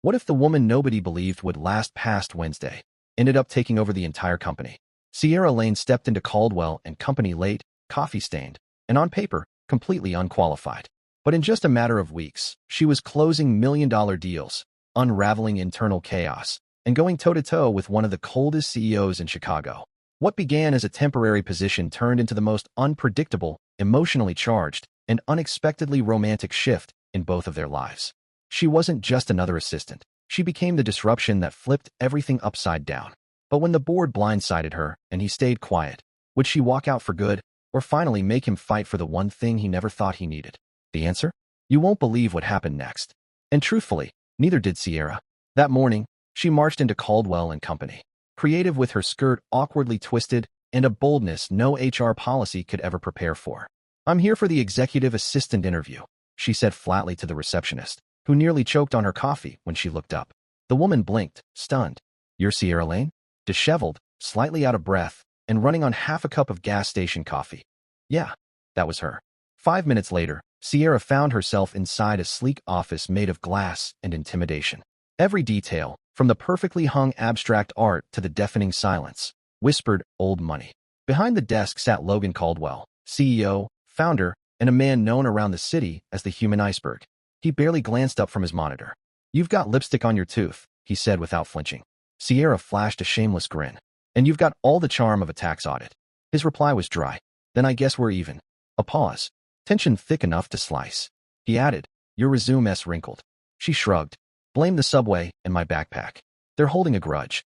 What if the woman nobody believed would last past Wednesday ended up taking over the entire company? Sierra Lane stepped into Caldwell and Company late, coffee-stained, and on paper, completely unqualified. But in just a matter of weeks, she was closing million-dollar deals, unraveling internal chaos, and going toe-to-toe with one of the coldest CEOs in Chicago. What began as a temporary position turned into the most unpredictable, emotionally charged, and unexpectedly romantic shift in both of their lives. She wasn't just another assistant. She became the disruption that flipped everything upside down. But when the board blindsided her and he stayed quiet, would she walk out for good, or finally make him fight for the one thing he never thought he needed? The answer? You won't believe what happened next. And truthfully, neither did Sierra. That morning, she marched into Caldwell and Company, creative with her skirt awkwardly twisted and a boldness no HR policy could ever prepare for. "I'm here for the executive assistant interview," she said flatly to the receptionist, who nearly choked on her coffee when she looked up. The woman blinked, stunned. "You're Sierra Lane?" Disheveled, slightly out of breath, and running on half a cup of gas station coffee. Yeah, that was her. 5 minutes later, Sierra found herself inside a sleek office made of glass and intimidation. Every detail, from the perfectly hung abstract art to the deafening silence, whispered old money. Behind the desk sat Logan Caldwell, CEO, founder, and a man known around the city as the human iceberg. He barely glanced up from his monitor. "You've got lipstick on your tooth," he said without flinching. Sierra flashed a shameless grin. "And you've got all the charm of a tax audit." His reply was dry. "Then I guess we're even." A pause. Tension thick enough to slice. He added, "Your resume's wrinkled." She shrugged. "Blame the subway and my backpack. They're holding a grudge."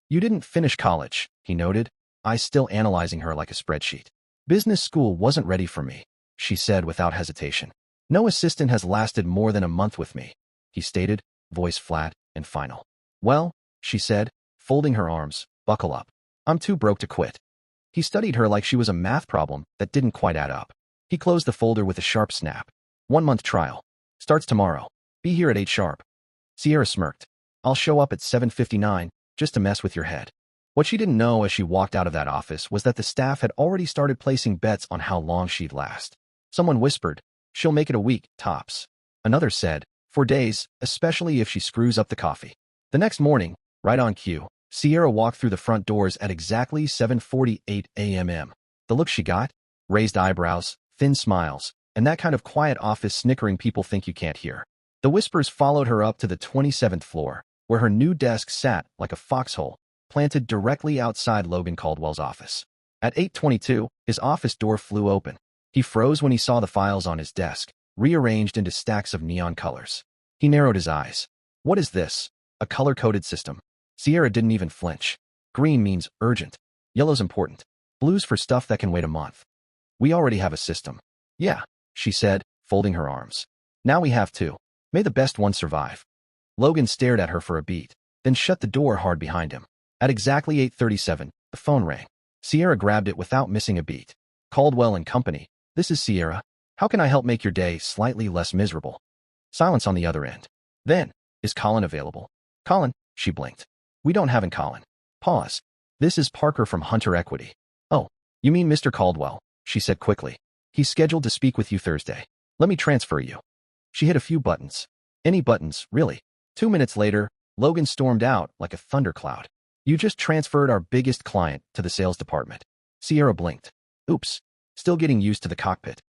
"You didn't finish college," he noted, eyes still analyzing her like a spreadsheet. "Business school wasn't ready for me," she said without hesitation. "No assistant has lasted more than a month with me," he stated, voice flat and final. "Well," she said, folding her arms, "buckle up. I'm too broke to quit." He studied her like she was a math problem that didn't quite add up. He closed the folder with a sharp snap. "1-month trial. Starts tomorrow. Be here at 8 sharp." Sierra smirked. "I'll show up at 7:59, just to mess with your head." What she didn't know as she walked out of that office was that the staff had already started placing bets on how long she'd last. Someone whispered, "She'll make it a week, tops." Another said, "For days, especially if she screws up the coffee." The next morning, right on cue, Sierra walked through the front doors at exactly 7:48 a.m. The look she got? Raised eyebrows, thin smiles, and that kind of quiet office snickering people think you can't hear. The whispers followed her up to the 27th floor, where her new desk sat like a foxhole, planted directly outside Logan Caldwell's office. At 8:22, his office door flew open. He froze when he saw the files on his desk, rearranged into stacks of neon colors. He narrowed his eyes. "What is this? A color-coded system?" Sierra didn't even flinch. "Green means urgent. Yellow's important. Blue's for stuff that can wait a month." "We already have a system." "Yeah," she said, folding her arms. "Now we have two. May the best one survive." Logan stared at her for a beat, then shut the door hard behind him. At exactly 8:37, the phone rang. Sierra grabbed it without missing a beat. "Caldwell and Company. This is Sierra. How can I help make your day slightly less miserable?" Silence on the other end. Then, "Is Colin available?" "Colin?" She blinked. "We don't have an Colin." Pause. "This is Parker from Hunter Equity." "Oh, you mean Mr. Caldwell," she said quickly. "He's scheduled to speak with you Thursday. Let me transfer you." She hit a few buttons. Any buttons, really. 2 minutes later, Logan stormed out like a thundercloud. "You just transferred our biggest client to the sales department." Sierra blinked. Oops, still getting used to the cockpit.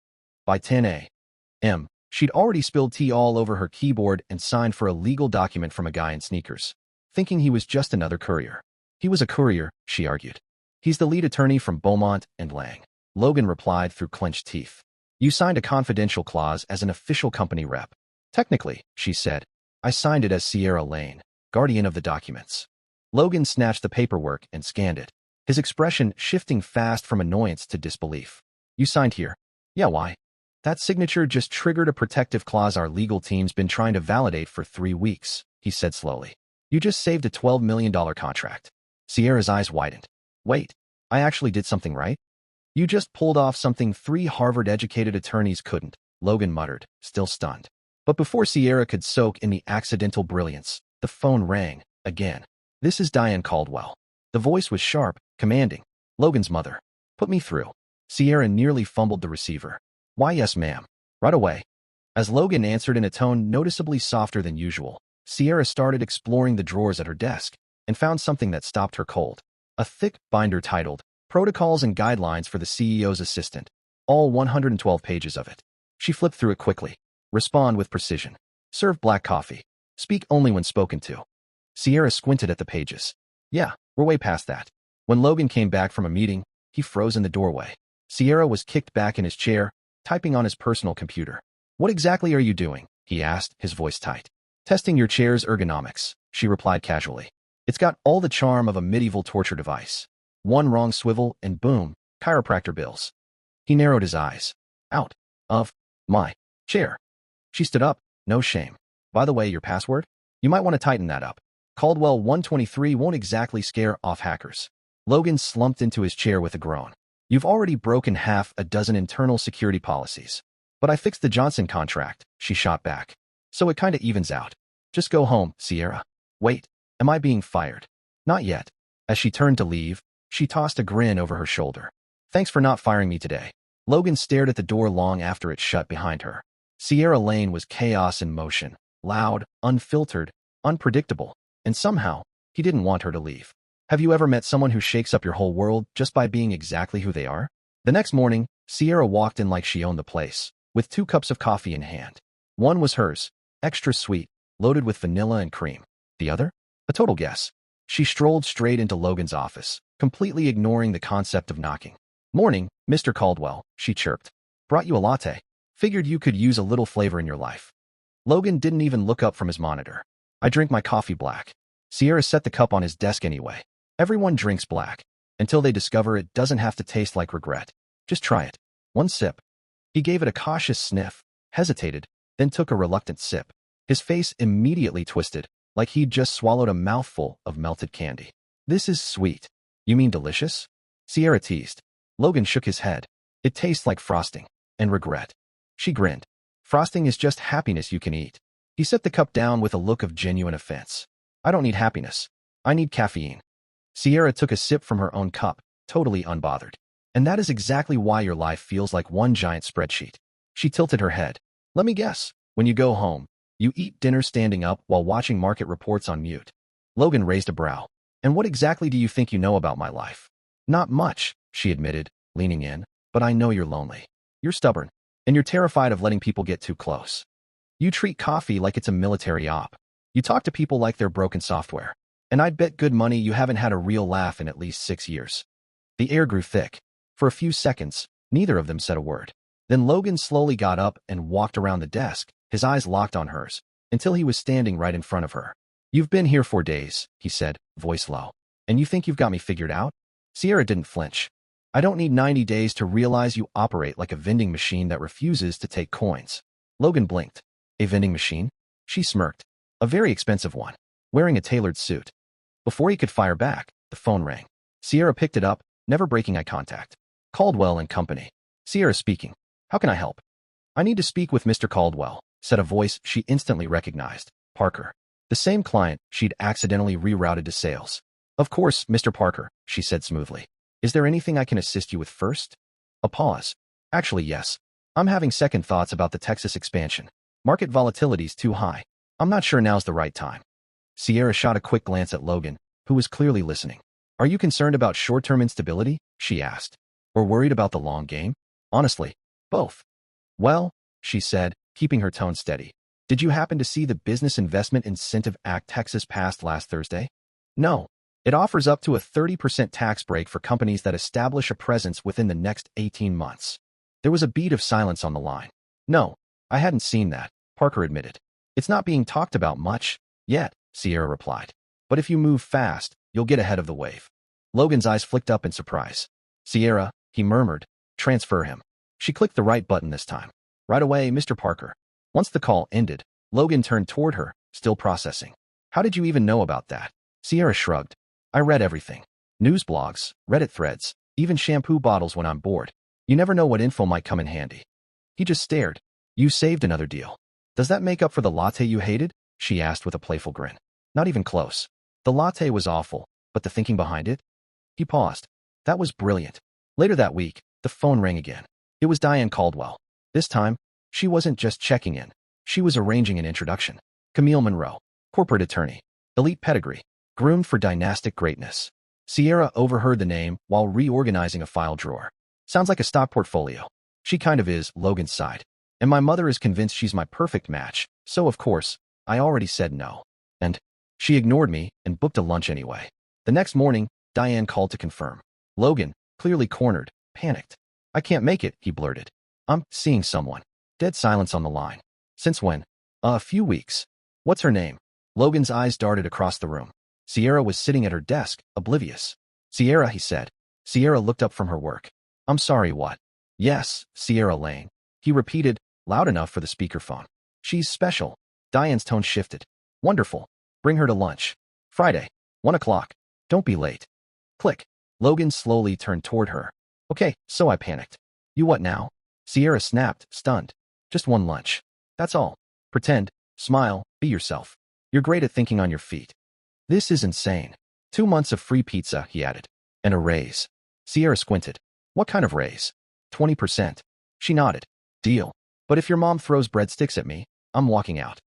By 10 a.m., she'd already spilled tea all over her keyboard and signed for a legal document from a guy in sneakers, thinking he was just another courier. He was a courier, she argued. "He's the lead attorney from Beaumont and Lang," Logan replied through clenched teeth. "You signed a confidential clause as an official company rep." "Technically," she said, "I signed it as Sierra Lane, guardian of the documents." Logan snatched the paperwork and scanned it, his expression shifting fast from annoyance to disbelief. "You signed here?" "Yeah, why?" "That signature just triggered a protective clause our legal team's been trying to validate for 3 weeks, he said slowly. "You just saved a $12 million contract." Sierra's eyes widened. "Wait, I actually did something right?" "You just pulled off something 3 Harvard-educated attorneys couldn't," Logan muttered, still stunned. But before Sierra could soak in the accidental brilliance, the phone rang, again. "This is Diane Caldwell." The voice was sharp, commanding. "Logan's mother. Put me through." Sierra nearly fumbled the receiver. "Why, yes, ma'am. Right away." As Logan answered in a tone noticeably softer than usual, Sierra started exploring the drawers at her desk and found something that stopped her cold. A thick binder titled, Protocols and Guidelines for the CEO's Assistant. All 112 pages of it. She flipped through it quickly. Respond with precision. Serve black coffee. Speak only when spoken to. Sierra squinted at the pages. Yeah, we're way past that. When Logan came back from a meeting, he froze in the doorway. Sierra was kicked back in his chair, typing on his personal computer. What exactly are you doing? He asked, his voice tight. Testing your chair's ergonomics, she replied casually. It's got all the charm of a medieval torture device. One wrong swivel and boom, chiropractor bills. He narrowed his eyes. Out of my chair. She stood up, no shame. By the way, your password? You might want to tighten that up. Caldwell 123 won't exactly scare off hackers. Logan slumped into his chair with a groan. You've already broken half a dozen internal security policies. But I fixed the Johnson contract, she shot back. So it kinda evens out. Just go home, Sierra. Wait, am I being fired? Not yet. As she turned to leave, she tossed a grin over her shoulder. Thanks for not firing me today. Logan stared at the door long after it shut behind her. Sierra Lane was chaos in motion, loud, unfiltered, unpredictable, and somehow, he didn't want her to leave. Have you ever met someone who shakes up your whole world just by being exactly who they are? The next morning, Sierra walked in like she owned the place, with 2 cups of coffee in hand. One was hers, extra sweet, loaded with vanilla and cream. The other? A total guess. She strolled straight into Logan's office, completely ignoring the concept of knocking. Morning, Mr. Caldwell, she chirped. Brought you a latte. Figured you could use a little flavor in your life. Logan didn't even look up from his monitor. I drink my coffee black. Sierra set the cup on his desk anyway. Everyone drinks black, until they discover it doesn't have to taste like regret. Just try it. 1 sip. He gave it a cautious sniff, hesitated, then took a reluctant sip. His face immediately twisted, like he'd just swallowed a mouthful of melted candy. This is sweet. You mean delicious? Sierra teased. Logan shook his head. It tastes like frosting. And regret. She grinned. Frosting is just happiness you can eat. He set the cup down with a look of genuine offense. I don't need happiness. I need caffeine. Sierra took a sip from her own cup, totally unbothered. And that is exactly why your life feels like one giant spreadsheet. She tilted her head. Let me guess. When you go home, you eat dinner standing up while watching market reports on mute. Logan raised a brow. And what exactly do you think you know about my life? Not much, she admitted, leaning in, but I know you're lonely. You're stubborn, and you're terrified of letting people get too close. You treat coffee like it's a military op. You talk to people like they're broken software. And I'd bet good money you haven't had a real laugh in at least 6 years. The air grew thick. For a few seconds, neither of them said a word. Then Logan slowly got up and walked around the desk, his eyes locked on hers, until he was standing right in front of her. You've been here 4 days, he said, voice low. And you think you've got me figured out? Sierra didn't flinch. I don't need 90 days to realize you operate like a vending machine that refuses to take coins. Logan blinked. A vending machine? She smirked. A very expensive one, wearing a tailored suit. Before he could fire back, the phone rang. Sierra picked it up, never breaking eye contact. Caldwell and Company. Sierra speaking. How can I help? I need to speak with Mr. Caldwell, said a voice she instantly recognized. Parker. The same client she'd accidentally rerouted to sales. Of course, Mr. Parker, she said smoothly. Is there anything I can assist you with first? A pause. Actually, yes. I'm having second thoughts about the Texas expansion. Market volatility's too high. I'm not sure now's the right time. Sierra shot a quick glance at Logan, who was clearly listening. Are you concerned about short-term instability? She asked. Or worried about the long game? Honestly, both. Well, she said, keeping her tone steady. Did you happen to see the Business Investment Incentive Act Texas passed last Thursday? No. It offers up to a 30% tax break for companies that establish a presence within the next 18 months. There was a beat of silence on the line. No, I hadn't seen that, Parker admitted. It's not being talked about much, yet, Sierra replied. But if you move fast, you'll get ahead of the wave. Logan's eyes flicked up in surprise. Sierra, he murmured, transfer him. She clicked the right button this time. Right away, Mr. Parker. Once the call ended, Logan turned toward her, still processing. How did you even know about that? Sierra shrugged. I read everything. News blogs, Reddit threads, even shampoo bottles when I'm bored. You never know what info might come in handy. He just stared. You saved another deal. Does that make up for the latte you hated? She asked with a playful grin. Not even close. The latte was awful, but the thinking behind it? He paused. That was brilliant. Later that week, the phone rang again. It was Diane Caldwell. This time, she wasn't just checking in. She was arranging an introduction. Camille Monroe. Corporate attorney. Elite pedigree. Groomed for dynastic greatness. Sierra overheard the name while reorganizing a file drawer. Sounds like a stock portfolio. She kind of is, Logan sighed. And my mother is convinced she's my perfect match, so of course, I already said no. And she ignored me and booked a lunch anyway. The next morning, Diane called to confirm. Logan, clearly cornered, panicked. I can't make it, he blurted. I'm seeing someone. Dead silence on the line. Since when? A few weeks. What's her name? Logan's eyes darted across the room. Sierra was sitting at her desk, oblivious. Sierra, he said. Sierra looked up from her work. I'm sorry, what? Yes, Sierra Lane. He repeated, loud enough for the speakerphone. She's special. Diane's tone shifted. Wonderful. Bring her to lunch. Friday, 1 o'clock. Don't be late. Click. Logan slowly turned toward her. Okay, so I panicked. You what now? Sierra snapped, stunned. Just one lunch. That's all. Pretend, smile, be yourself. You're great at thinking on your feet. This is insane. 2 months of free pizza, he added. And a raise. Sierra squinted. What kind of raise? 20%. She nodded. Deal. But if your mom throws breadsticks at me, I'm walking out.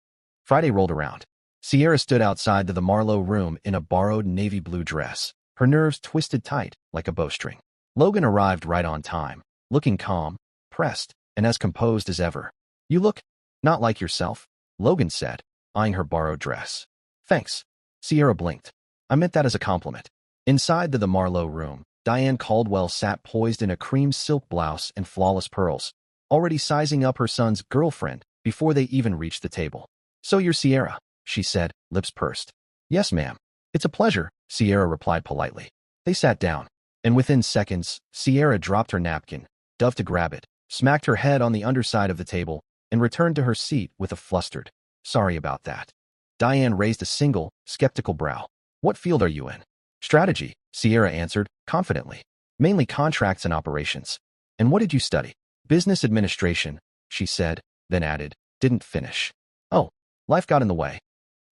Friday rolled around. Sierra stood outside the Marlowe room in a borrowed navy blue dress, her nerves twisted tight like a bowstring. Logan arrived right on time, looking calm, pressed, and as composed as ever. You look not like yourself, Logan said, eyeing her borrowed dress. Thanks. Sierra blinked. I meant that as a compliment. Inside the Marlowe room, Diane Caldwell sat poised in a cream silk blouse and flawless pearls, already sizing up her son's girlfriend before they even reached the table. So you're Sierra, she said, lips pursed. Yes, ma'am. It's a pleasure, Sierra replied politely. They sat down, and within seconds, Sierra dropped her napkin, dove to grab it, smacked her head on the underside of the table, and returned to her seat with a flustered, sorry about that. Diane raised a single, skeptical brow. What field are you in? Strategy, Sierra answered, confidently. Mainly contracts and operations. And what did you study? Business administration, she said, then added, didn't finish. Oh, life got in the way.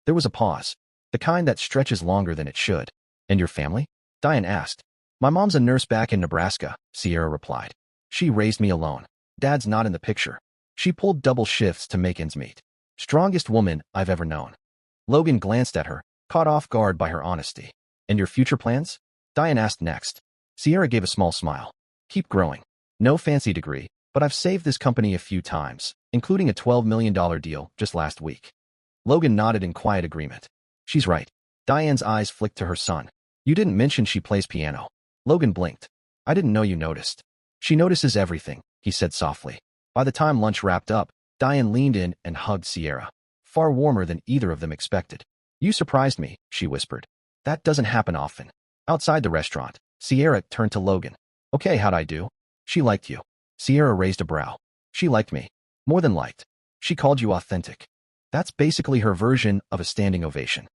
There was a pause, the kind that stretches longer than it should. And your family? Diane asked. My mom's a nurse back in Nebraska, Sierra replied. She raised me alone. Dad's not in the picture. She pulled double shifts to make ends meet. Strongest woman I've ever known. Logan glanced at her, caught off guard by her honesty. And your future plans? Diane asked next. Sierra gave a small smile. Keep growing. No fancy degree, but I've saved this company a few times, including a $12 million deal just last week. Logan nodded in quiet agreement. She's right. Diane's eyes flicked to her son. You didn't mention she plays piano. Logan blinked. I didn't know you noticed. She notices everything, he said softly. By the time lunch wrapped up, Diane leaned in and hugged Sierra, far warmer than either of them expected. You surprised me, she whispered. That doesn't happen often. Outside the restaurant, Sierra turned to Logan. Okay, how'd I do? She liked you. Sierra raised a brow. She liked me. More than liked. She called you authentic. That's basically her version of a standing ovation.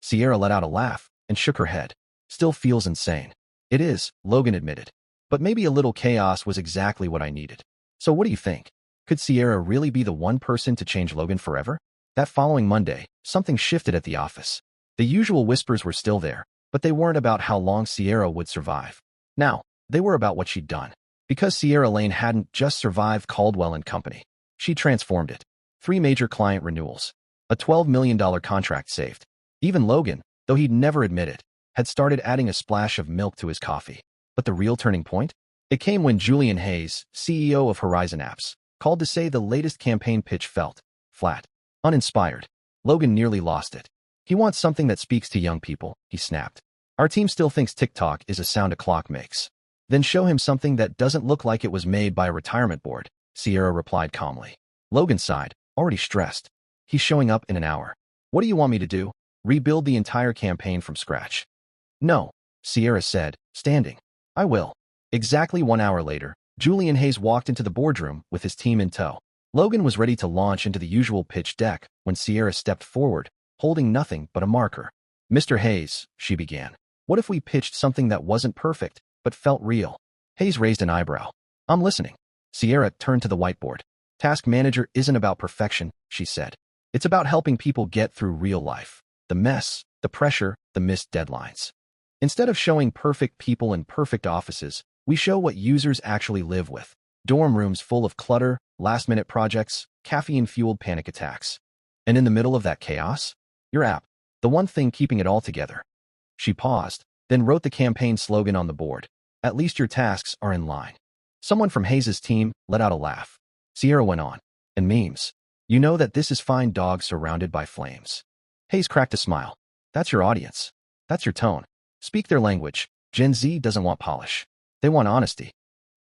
Sierra let out a laugh and shook her head. Still feels insane. It is, Logan admitted. But maybe a little chaos was exactly what I needed. So what do you think? Could Sierra really be the one person to change Logan forever? That following Monday, something shifted at the office. The usual whispers were still there, but they weren't about how long Sierra would survive. Now, they were about what she'd done. Because Sierra Lane hadn't just survived Caldwell and Company. She transformed it. 3 major client renewals. A $12 million contract saved. Even Logan, though he'd never admit it, had started adding a splash of milk to his coffee. But the real turning point? It came when Julian Hayes, CEO of Horizon Apps, called to say the latest campaign pitch felt flat, uninspired. Logan nearly lost it. He wants something that speaks to young people, he snapped. Our team still thinks TikTok is a sound a clock makes. Then show him something that doesn't look like it was made by a retirement board, Sierra replied calmly. Logan sighed, already stressed. He's showing up in an hour. What do you want me to do? Rebuild the entire campaign from scratch? No, Sierra said, standing. I will. Exactly 1 hour later, Julian Hayes walked into the boardroom with his team in tow. Logan was ready to launch into the usual pitch deck when Sierra stepped forward, holding nothing but a marker. Mr. Hayes, she began. What if we pitched something that wasn't perfect, but felt real? Hayes raised an eyebrow. I'm listening. Sierra turned to the whiteboard. Task manager isn't about perfection, she said. It's about helping people get through real life. The mess, the pressure, the missed deadlines. Instead of showing perfect people in perfect offices, we show what users actually live with. Dorm rooms full of clutter, last-minute projects, caffeine-fueled panic attacks. And in the middle of that chaos, Your app. The one thing keeping it all together. She paused, then wrote the campaign slogan on the board. At least your tasks are in line. Someone from Hayes' team let out a laugh. Sierra went on. And memes. You know that this is fine dog surrounded by flames. Hayes cracked a smile. That's your audience. That's your tone. Speak their language. Gen Z doesn't want polish. They want honesty.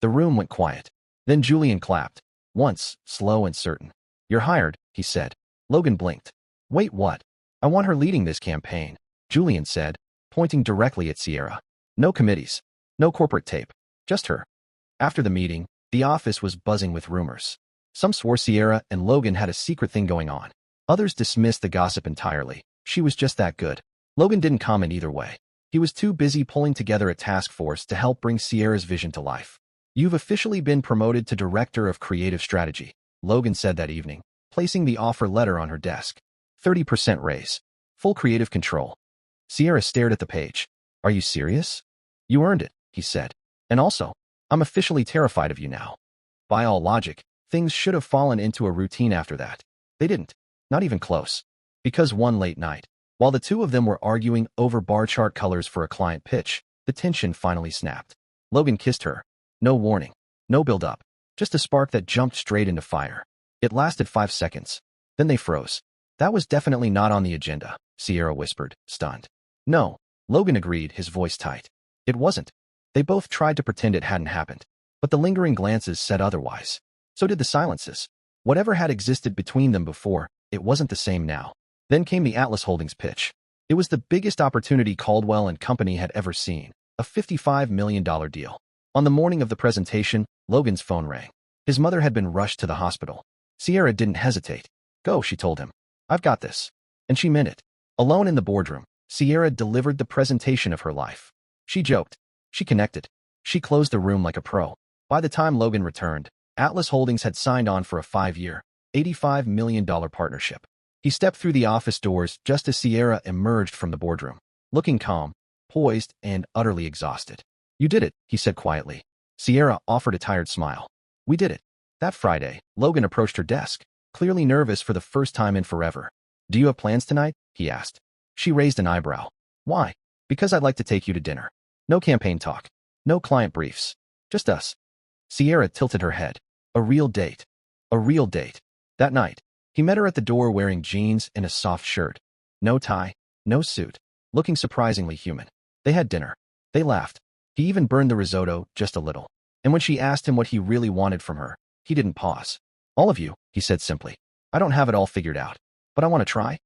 The room went quiet. Then Julian clapped. Once, slow and certain. You're hired, he said. Logan blinked. Wait, what? I want her leading this campaign, Julian said, pointing directly at Sierra. No committees. No corporate tape. Just her. After the meeting, the office was buzzing with rumors. Some swore Sierra and Logan had a secret thing going on. Others dismissed the gossip entirely. She was just that good. Logan didn't comment either way. He was too busy pulling together a task force to help bring Sierra's vision to life. You've officially been promoted to Director of Creative Strategy, Logan said that evening, placing the offer letter on her desk. 30% raise. Full creative control. Sierra stared at the page. Are you serious? You earned it, he said. And also, I'm officially terrified of you now. By all logic, things should have fallen into a routine after that. They didn't. Not even close. Because one late night, while the two of them were arguing over bar chart colors for a client pitch, the tension finally snapped. Logan kissed her. No warning. No build-up. Just a spark that jumped straight into fire. It lasted 5 seconds. Then they froze. That was definitely not on the agenda, Sierra whispered, stunned. No, Logan agreed, his voice tight. It wasn't. They both tried to pretend it hadn't happened. But the lingering glances said otherwise. So did the silences. Whatever had existed between them before, it wasn't the same now. Then came the Atlas Holdings pitch. It was the biggest opportunity Caldwell and Company had ever seen, a $55 million deal. On the morning of the presentation, Logan's phone rang. His mother had been rushed to the hospital. Sierra didn't hesitate. Go, she told him. I've got this. And she meant it. Alone in the boardroom, Sierra delivered the presentation of her life. She joked. She connected. She closed the room like a pro. By the time Logan returned, Atlas Holdings had signed on for a 5-year, $85 million partnership. He stepped through the office doors just as Sierra emerged from the boardroom, looking calm, poised, and utterly exhausted. You did it, he said quietly. Sierra offered a tired smile. We did it. That Friday, Logan approached her desk, clearly nervous for the first time in forever. Do you have plans tonight? He asked. She raised an eyebrow. Why? Because I'd like to take you to dinner. No campaign talk. No client briefs. Just us. Sierra tilted her head. A real date. A real date. That night, he met her at the door wearing jeans and a soft shirt. No tie, no suit, looking surprisingly human. They had dinner. They laughed. He even burned the risotto just a little. And when she asked him what he really wanted from her, he didn't pause. All of you, he said simply. I don't have it all figured out, but I want to try.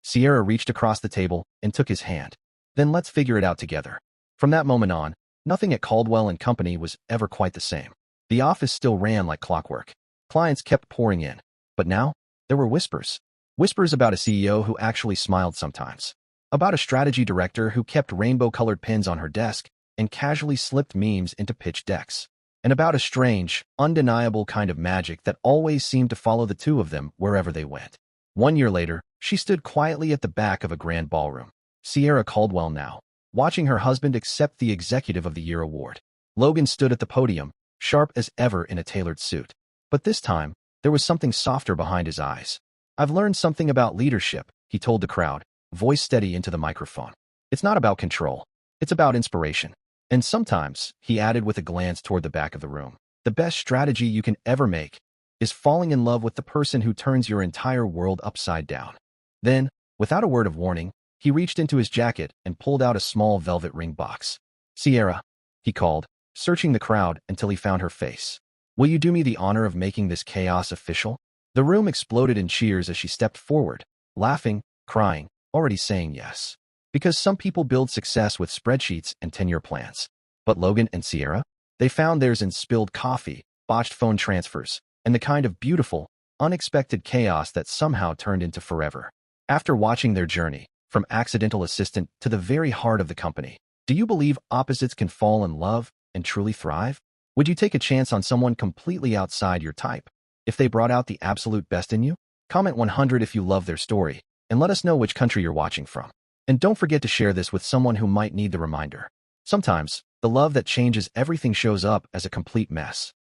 Sierra reached across the table and took his hand. Then let's figure it out together. From that moment on, nothing at Caldwell and Company was ever quite the same. The office still ran like clockwork. Clients kept pouring in. But now, there were whispers. Whispers about a CEO who actually smiled sometimes. About a strategy director who kept rainbow-colored pins on her desk and casually slipped memes into pitch decks. And about a strange, undeniable kind of magic that always seemed to follow the two of them wherever they went. 1 year later, she stood quietly at the back of a grand ballroom. Sierra Caldwell now, watching her husband accept the Executive of the Year award. Logan stood at the podium, sharp as ever in a tailored suit. But this time, there was something softer behind his eyes. I've learned something about leadership, he told the crowd, voice steady into the microphone. It's not about control. It's about inspiration. And sometimes, he added with a glance toward the back of the room, the best strategy you can ever make is falling in love with the person who turns your entire world upside down. Then, without a word of warning, he reached into his jacket and pulled out a small velvet ring box. Sierra, he called, searching the crowd until he found her face. Will you do me the honor of making this chaos official? The room exploded in cheers as she stepped forward, laughing, crying, already saying yes. Because some people build success with spreadsheets and 10-year plans. But Logan and Sierra? They found theirs in spilled coffee, botched phone transfers, and the kind of beautiful, unexpected chaos that somehow turned into forever. After watching their journey, from accidental assistant to the very heart of the company, do you believe opposites can fall in love and truly thrive? Would you take a chance on someone completely outside your type? If they brought out the absolute best in you? Comment 100 if you love their story, and let us know which country you're watching from. And don't forget to share this with someone who might need the reminder. Sometimes, the love that changes everything shows up as a complete mess.